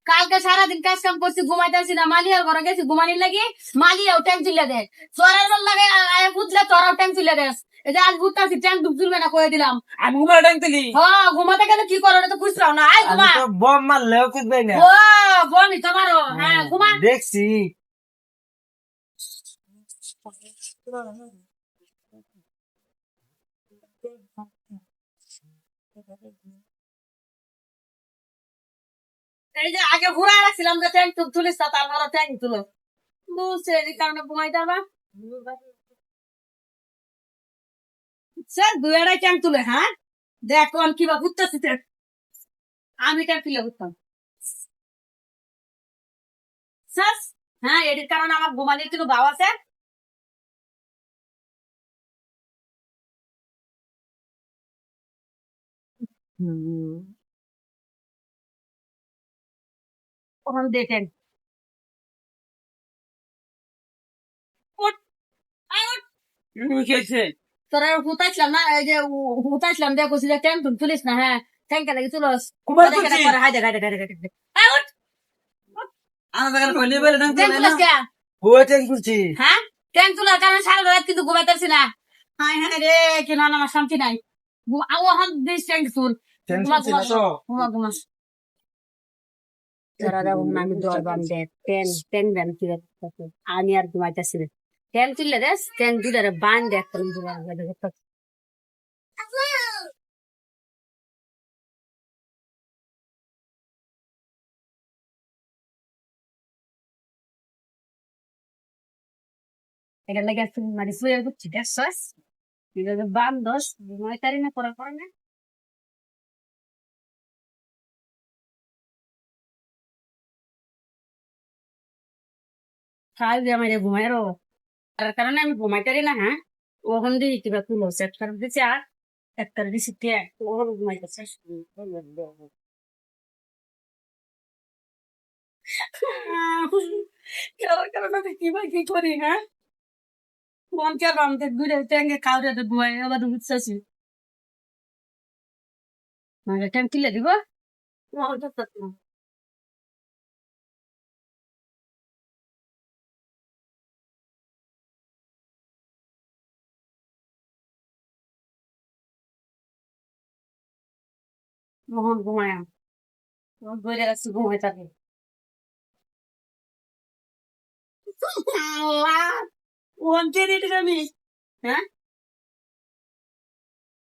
কালকে সারাদিন কাজ কাম করছি, ঘুমাইতেছি না, মালিয়ার ঘরে গেছি ঘুমানির লাগি, মালিয়াও ট্যাঙ্ক তুলে দেয়, চড়ার বল লাগে বুঝলে তোরাও ট্যাঙ্ক তুলে দেস। এই যে আজ বুঝতেছি ট্যাঙ্ক ডুব তুলবে না কয়ে দিলাম। আমি ঘুমার টাইম তুলি হ্যাঁ, ঘুমাতে গেলে কি করো এটা তো খুঁজলাম না, আয় ঘুমা। বম মারলেও কুদবে না। ও বমি তোমারও, হ্যাঁ ঘুমা। দেখছি এই যে আগে ঘুরাই রাখছিলাম যে ট্যাঙ্ক তুলিস না, তারপরে ট্যাঙ্ক তুলো বুঝছে, এই কারণে ঘুমাইতে পারবা। স্যার 2 আড়াই ট্যাঙ্ক তুলে, হ্যাঁ দেখ কোন কিবা ঘুরতেছি, আমি ট্যাঙ্ক তুলে ঘুরতাম স্যার। হ্যাঁ, এটির কারণে আমার ঘুমানির কিন্তু ভাব আছে। ওখান দেখেন উঠ, আয় উঠ। খেয়েছে তোরা হুতাইছিলাম না, এই যে হুতাইছিলাম দেখো যে ট্যাঙ্ক তুলিস না, হ্যাঁ ট্যাঙ্কে লাগি তুলস। কুমার ওদের করছি। কেটে করে হাইদে হাইদে হাইদে হাইদে। আয় উঠ, আমার জায়গায় কইলে বলে টাইম ট্যাঙ্ক তুলে না তুলিস কে? ওই টাইম করছি হ্যাঁ, ট্যাঙ্ক তোলার কারণে সারা রাত কিন্তু ঘুমাইতেছি না। হায় হ্যাঁ রে, কেন আমার শান্তি নাই। ওখান দিস ট্যাঙ্ক তুল, ঘুমা টেনশন ছিল ঘুমা তো ঘুমা ঘুমা। তোরা দেখো আমি দর বাম দেখ ট্যান ট্যান ব্যান কি আমি আর ঘুমাইতেছি না। ট্যান তুললে দেশ ট্যান দুটারে বান দেখ এটা লাগে মানে শুয়ে করছি দেখছস, বান দোষ ঘুমাইতারি না করার পরে না। খাই দিয়ে আমার ঘুমাইরো, তার কারণে আমি ঘুমাইতারি না। হ্যাঁ, ওখান দিয়ে কিবা তুলো সেট করে দিচ্ছে, আর একটা দিছি ট্যাগ ওখানে ঘুমাইতেছে। কারণ আমি কিবা কি করি, হ্যাঁ মন কে আমাদের দূরে ট্যাঙ্গে খাওয়া ঘুমাই আবার বুঝতেছি মানে ট্যাঙ্ক তুলে দিব। মোহন ঘুমায় বইরে গেছি ঘুমাই থাকি। মোহন কে দিতে যাবি, হ্যাঁ